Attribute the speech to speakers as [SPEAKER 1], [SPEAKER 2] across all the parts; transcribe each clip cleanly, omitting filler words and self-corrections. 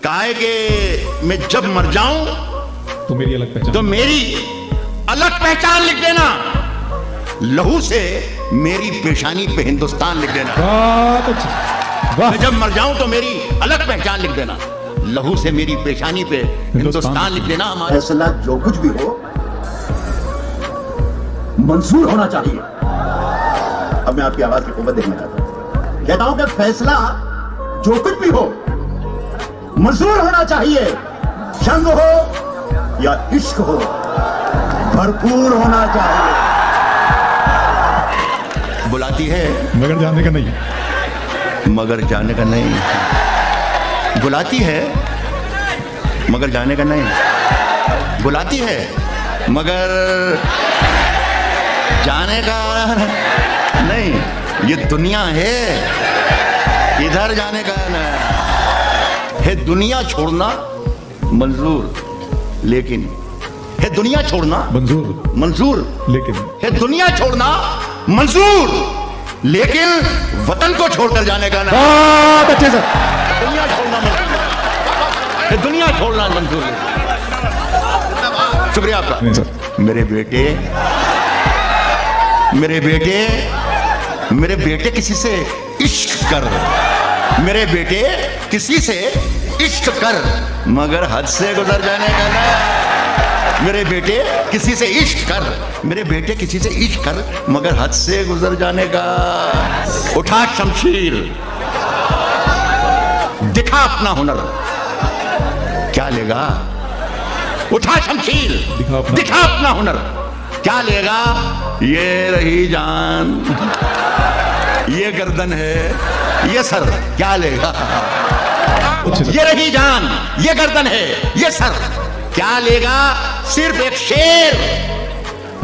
[SPEAKER 1] काहे के मैं जब मर जाऊं
[SPEAKER 2] तो मेरी अलग पहचान,
[SPEAKER 1] तो मेरी अलग पहचान लिख देना। लहू से मेरी पेशानी पे हिंदुस्तान लिख देना।
[SPEAKER 2] बहुत अच्छा, वाह।
[SPEAKER 1] मैं जब मर जाऊं तो मेरी अलग पहचान लिख देना। लहू से मेरी पेशानी पे हिंदुस्तान लिख देना। हमारा
[SPEAKER 3] फैसला जो कुछ भी हो मंजूर होना चाहिए। अब मैं आपकी आवाज की कुव्वत देखना चाहता हूं। कहता हूं कि फैसला जो कुछ भी हो मंजूर होना चाहिए। जंग हो या इश्क हो भरपूर होना चाहिए।
[SPEAKER 1] बुलाती है
[SPEAKER 2] मगर जाने का नहीं,
[SPEAKER 1] मगर जाने का नहीं। बुलाती है मगर जाने का नहीं। बुलाती है मगर जाने का नहीं। ये दुनिया है, इधर जाने का नहीं है। दुनिया छोड़ना मंजूर, लेकिन है दुनिया छोड़ना
[SPEAKER 2] मंजूर,
[SPEAKER 1] मंजूर,
[SPEAKER 2] लेकिन
[SPEAKER 1] है दुनिया छोड़ना मंजूर, लेकिन वतन को छोड़कर जाने का नहीं।
[SPEAKER 2] बहुत अच्छे सर।
[SPEAKER 1] दुनिया छोड़ना मंजूर है, दुनिया छोड़ना मंजूर है। शुक्रिया आपका।
[SPEAKER 2] नहीं सर,
[SPEAKER 1] मेरे बेटे, मेरे बेटे, मेरे बेटे किसी से इश्क कर। मेरे बेटे किसी से इश्क कर, मगर हद से गुजर जाने का ना। मेरे बेटे किसी से इश्क कर, मेरे बेटे किसी से इश्क कर, मगर हद से गुजर जाने का। उठा शमशीर, दिखा अपना हुनर, क्या लेगा? उठा शमशीर, दिखा अपना हुनर, क्या लेगा? ये रही जान, ये गर्दन है, ये सर, क्या लेगा? ये रही जान, ये गर्दन है, ये सर, क्या लेगा? सिर्फ एक शेर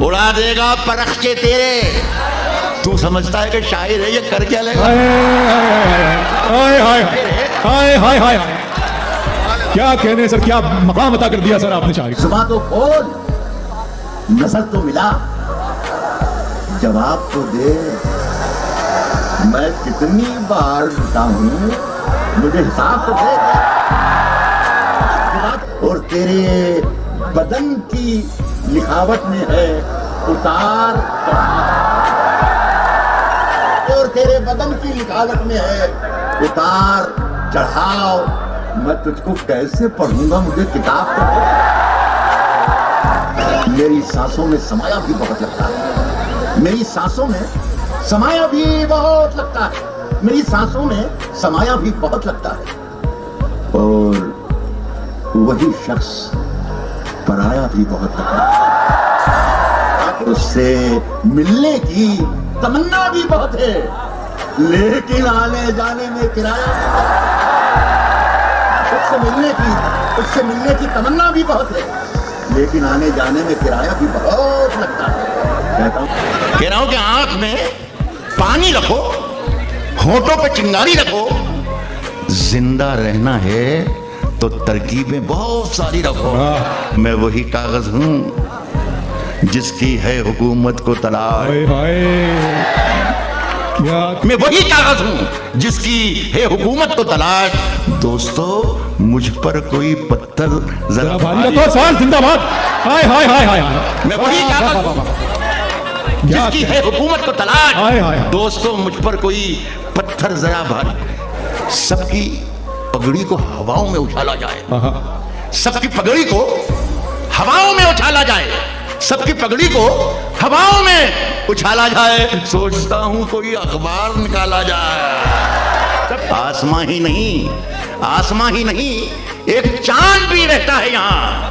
[SPEAKER 1] उड़ा देगा परख्चे तेरे। तू समझता है कि शायर है, ये कर क्या लेगा?
[SPEAKER 2] हाय हाय हाय हाय हाय, क्या कहने सर, क्या मकाम अता कर दिया सर आपने शायरी।
[SPEAKER 3] जुबान तो खोल, नजर तो मिला, जवाब तो दे। मैं कितनी बार बताऊं, मुझे हिसाब तो दे। और तेरे बदन की लिखावट में है उतार, और तेरे बदन की लिखावट में है उतार चढ़ाव। मैं तुझको कैसे पढ़ूंगा, मुझे किताब तो दे। मेरी सांसों में समाया भी बहुत लगता है, मेरी सांसों में समाया भी बहुत लगता है, मेरी सांसों में समाया भी बहुत लगता है। और वही शख्स पराया भी बहुत लगता है। उससे मिलने की तमन्ना भी बहुत है, लेकिन आने जाने में किराया। उससे मिलने की तमन्ना भी बहुत है, लेकिन आने जाने में किराया भी बहुत लगता है।
[SPEAKER 1] कह रहा हूं कि आंख में पानी रखो, होठों पे चिंगारी रखो। जिंदा रहना है तो तरकीबें बहुत सारी रखो। मैं वही कागज हूं जिसकी है हुकूमत को तलाश।
[SPEAKER 2] हाय हाय, क्या
[SPEAKER 1] मैं वही कागज हूं जिसकी है हुकूमत को तलाश। दोस्तों, मुझ पर कोई पत्थर जरा
[SPEAKER 2] भारी रखो सर, जिंदाबाद। हाय हाय हाय हाय,
[SPEAKER 1] मैं वही कागज हूं जिसकी है हुकूमत को तलाश।
[SPEAKER 2] हाय हाय,
[SPEAKER 1] दोस्तों, मुझ पर कोई पत्थर जरा भारी। सबकी पगड़ी को हवाओं में उछाला जाए, सबकी पगड़ी को हवाओं में उछाला जाए, सबकी पगड़ी को हवाओं में उछाला जाए। सोचता हूं कोई अखबार निकाला जाए। आसमां ही नहीं, आसमां ही नहीं, एक चांद भी रहता है यहाँ।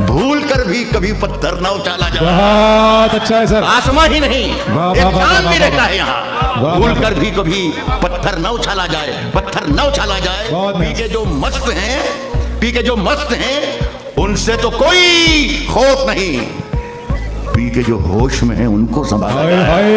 [SPEAKER 1] भूल कर भी कभी पत्थर न उछाला जाए।
[SPEAKER 2] बहुत अच्छा है सर।
[SPEAKER 1] आसमां ही नहीं,
[SPEAKER 2] वाह,
[SPEAKER 1] एक
[SPEAKER 2] वाह,
[SPEAKER 1] चांद
[SPEAKER 2] वाह,
[SPEAKER 1] भी
[SPEAKER 2] वाह,
[SPEAKER 1] रहता
[SPEAKER 2] वाह,
[SPEAKER 1] है यहाँ।
[SPEAKER 2] वाह,
[SPEAKER 1] भूल
[SPEAKER 2] वाह,
[SPEAKER 1] कर भी कभी पत्थर न उछाला जाए, पत्थर न उछाला जाए।
[SPEAKER 2] बहुत
[SPEAKER 1] पी के जो मस्त हैं, पी के जो मस्त हैं, उनसे तो कोई खौफ नहीं। पी के जो होश में हैं, उनको संभाला
[SPEAKER 2] हाय
[SPEAKER 1] जाए।
[SPEAKER 2] हाय,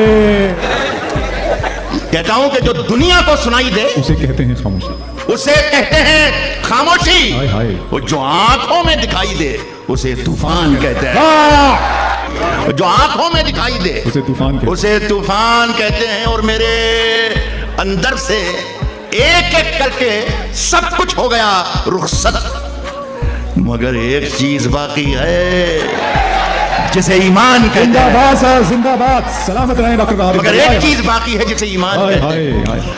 [SPEAKER 1] कहता हूं कि जो दुनिया को सुनाई दे,
[SPEAKER 2] उसे कहते हैं खामोशी।
[SPEAKER 1] उसे कहते हैं खामोशी।
[SPEAKER 2] हाय हाय,
[SPEAKER 1] वो जो आंखों में दिखाई दे, उसे तूफान कहते हैं।
[SPEAKER 2] वाह!
[SPEAKER 1] जो आंखों में दिखाई दे,
[SPEAKER 2] उसे तूफान कहते हैं।
[SPEAKER 1] उसे तूफान कहते हैं। और मेरे अंदर से एक एक करके सब कुछ हो गया रुखसत, मगर एक चीज बाकी है जिसे ईमान कहते हैं।
[SPEAKER 2] जिंदाबाद सर, जिंदाबाद, सलामत रहे डॉक्टर।
[SPEAKER 1] मगर एक चीज बाकी है जिसे ईमान कहते हैं।